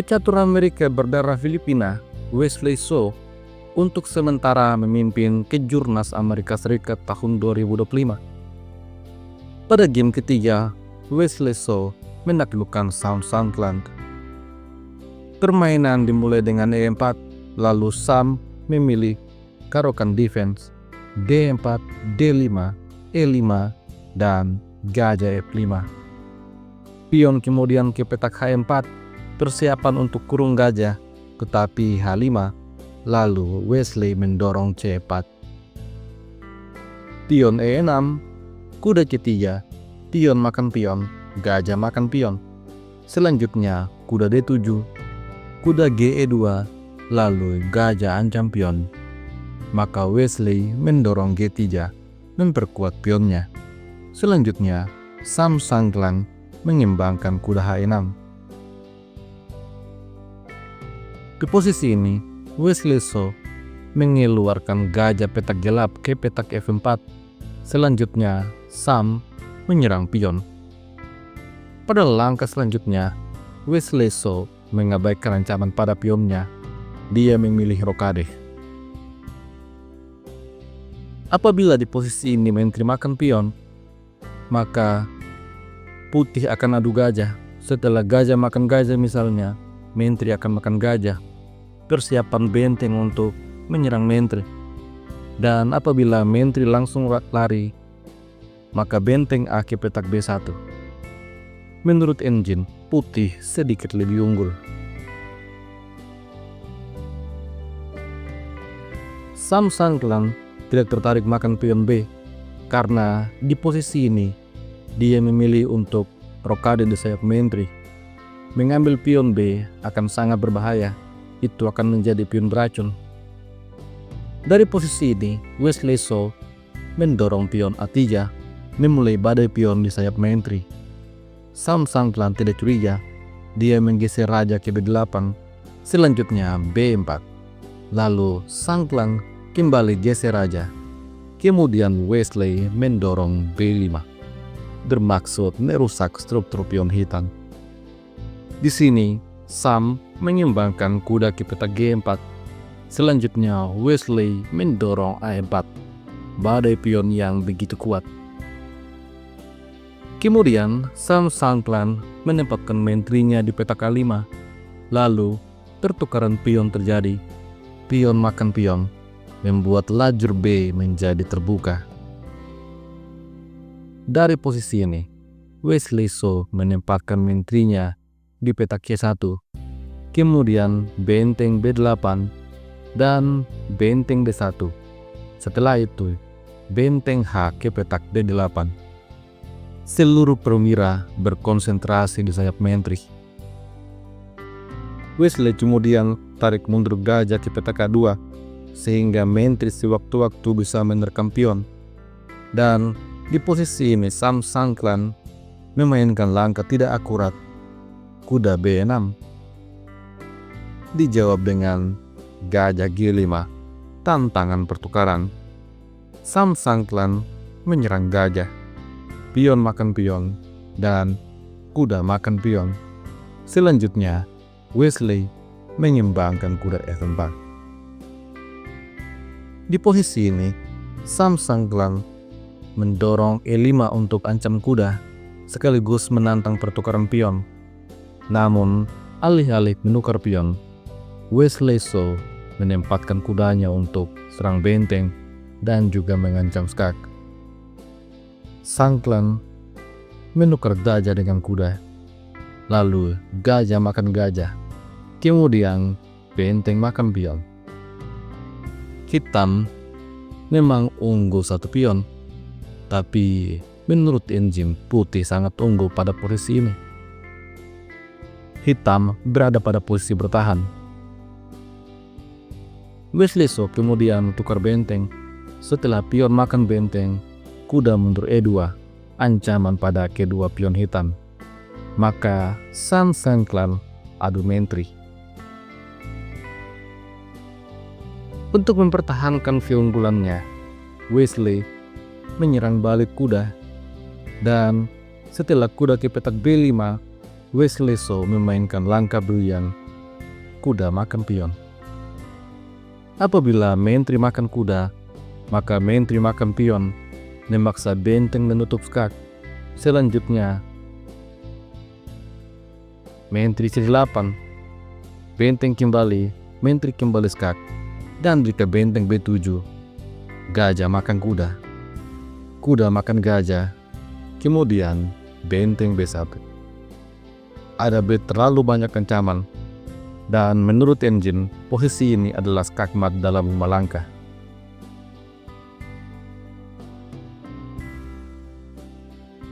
Pecatur Amerika berdarah Filipina, Wesley So, untuk sementara memimpin Kejurnas Amerika Serikat tahun 2025. Pada game ketiga, Wesley So menaklukkan Southland. Permainan dimulai dengan E4, lalu Sam memilih Karokan Defense, D4, D5, E5, dan Gajah F5. Pion kemudian ke petak H4, persiapan untuk kurung gajah, tetapi H5, lalu Wesley mendorong C4. Pion E6, kuda C3, pion makan pion, gajah makan pion. Selanjutnya kuda D7, kuda GE2, lalu gajah ancam pion. Maka Wesley mendorong G3, memperkuat pionnya. Selanjutnya, Sam Sangklan mengembangkan kuda H6. Di posisi ini, Wesley So mengeluarkan gajah petak gelap ke petak F4. Selanjutnya, Sam menyerang pion. Pada langkah selanjutnya, Wesley So mengabaikan ancaman pada pionnya. Dia memilih rokade. Apabila di posisi ini menteri makan pion, maka putih akan adu gajah. Setelah gajah makan gajah misalnya, menteri akan makan gajah. Persiapan benteng untuk menyerang menteri. Dan apabila menteri langsung lari, maka benteng A ke petak B1. Menurut engine, putih sedikit lebih unggul. Sam Sangklan tidak tertarik makan pion B, karena di posisi ini dia memilih untuk rokade di sayap menteri. Mengambil pion B akan sangat berbahaya, itu akan menjadi pion beracun. Dari posisi ini, Wesley So mendorong pion A3, memulai badai pion di sayap menteri. Sam Sangklan tidak curiga, dia menggeser raja ke B8, selanjutnya B4. Lalu Sangklan kembali geser raja. Kemudian Wesley mendorong B5, bermaksud merusak struktur pion hitam. Di sini, Sam mengembangkan kuda ke petak G4. Selanjutnya, Wesley mendorong A4, badai pion yang begitu kuat. Kemudian, Sam Sangklan menempatkan menterinya di petak A5. Lalu, pertukaran pion terjadi. Pion makan pion, membuat lajur B menjadi terbuka. Dari posisi ini, Wesley So menempatkan menterinya di petak C1, kemudian benteng B8 dan benteng D1. Setelah itu, benteng H ke petak D8. Seluruh perwira berkonsentrasi di sayap menteri. Wesley kemudian tarik mundur gajah ke petak A2, sehingga menteri sewaktu-waktu bisa menerkam pion. Dan di posisi ini Sam Sangklan memainkan langkah tidak akurat, kuda B6. Dijawab dengan gajah G5, tantangan pertukaran. Sam Sangklan menyerang gajah, pion makan pion, dan kuda makan pion. Selanjutnya, Wesley mengembangkan kuda F4. Di posisi ini, Sam Sangklan mendorong E5 untuk ancam kuda, sekaligus menantang pertukaran pion. Namun, alih-alih menukar pion, Wesley So menempatkan kudanya untuk serang benteng dan juga mengancam skak. Sangklan menukar gajah dengan kuda, lalu gajah makan gajah, kemudian benteng makan pion. Hitam memang unggul satu pion, tapi menurut engine putih sangat unggul pada posisi ini. Hitam berada pada posisi bertahan. Wesley So kemudian tukar benteng. Setelah pion makan benteng, kuda mundur E2, ancaman pada kedua pion hitam. Maka Sam Sangklan adu menteri. Untuk mempertahankan keunggulannya, Wesley menyerang balik kuda, dan setelah kuda ke petak B5, Wesley So memainkan langkah brilian kuda makan pion. Apabila menteri makan kuda, maka menteri makan pion memaksa benteng menutup skak. Selanjutnya, menteri C8, benteng kembali, menteri kembali skak. Dan jika benteng B7, gajah makan kuda, kuda makan gajah, kemudian benteng B1. Ada terlalu banyak ancaman, dan menurut engine, posisi ini adalah skakmat dalam 5 langkah.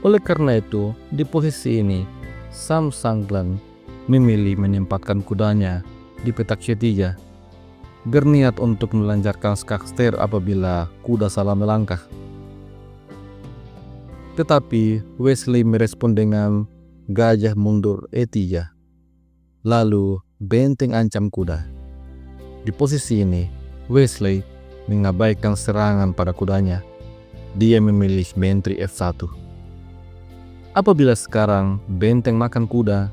Oleh karena itu, di posisi ini, Sam Sangklang memilih menempatkan kudanya di petak C3, berniat untuk melancarkan skak ster apabila kuda salah melangkah. Tetapi Wesley merespon dengan gajah mundur E3. Lalu benteng ancam kuda. Di posisi ini, Wesley mengabaikan serangan pada kudanya. Dia memilih menteri F1. Apabila sekarang benteng makan kuda,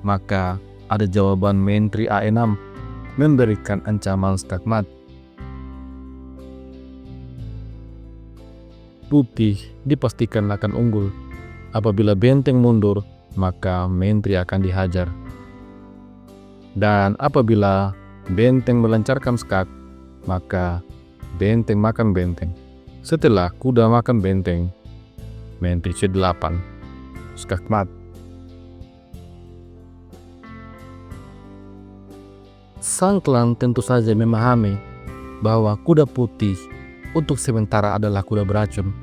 maka ada jawaban menteri A6 memberikan ancaman skakmat. Putih dipastikan akan unggul. Apabila benteng mundur, maka menteri akan dihajar. Dan apabila benteng melancarkan skak, maka benteng makan benteng. Setelah kuda makan benteng, menteri C8, skakmat. Sangklang tentu saja memahami bahwa kuda putih untuk sementara adalah kuda beracun.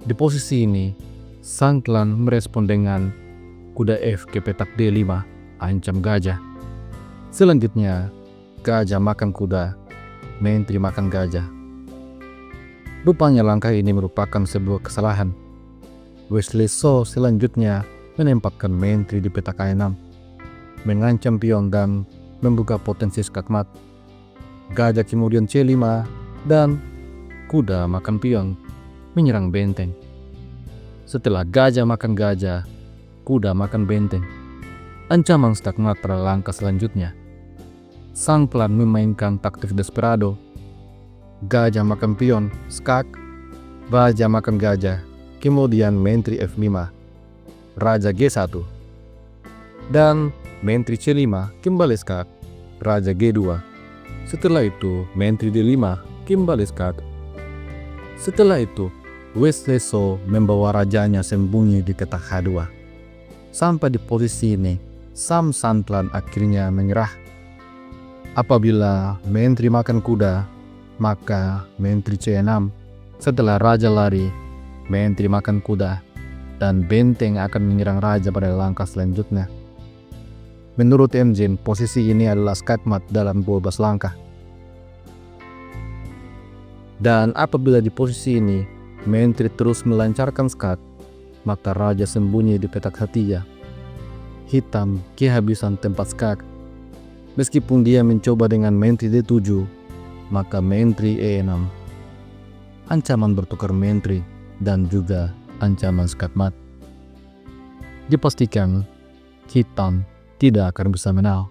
Di posisi ini, Sangklang merespon dengan kuda F ke petak D5, ancam gajah. Selanjutnya, gajah makan kuda, menteri makan gajah. Rupanya langkah ini merupakan sebuah kesalahan. Wesley So selanjutnya menempatkan menteri di petak A6, mengancam pion dan membuka potensi skakmat. Gajah kemudian C5 dan kuda makan pion, menyerang benteng. Setelah gajah makan gajah, kuda makan benteng. Ancaman skakmat pada langkah selanjutnya. Sangklang memainkan taktik desperado. Gajah makan pion, skak, gajah makan gajah, kemudian menteri F5, raja G1, dan menteri C5 kembali skak, raja G2. Setelah itu, menteri D5 kembali skak. Setelah itu, Wesley So membawa rajanya sembunyi di petak H2. Sampai di posisi ini, Sam Sangklang akhirnya menyerah. Apabila menteri makan kuda, maka menteri C6. Setelah raja lari, menteri makan kuda, dan benteng akan menyerang raja pada langkah selanjutnya. Menurut engine, posisi ini adalah skakmat dalam 12 langkah. Dan apabila di posisi ini, menteri terus melancarkan skak, maka raja sembunyi di petak H3. Hitam kehabisan tempat skak. Meskipun dia mencoba dengan menteri D7, maka menteri E6. Ancaman bertukar menteri dan juga ancaman skakmat. Dipastikan hitam tidak akan bisa menang.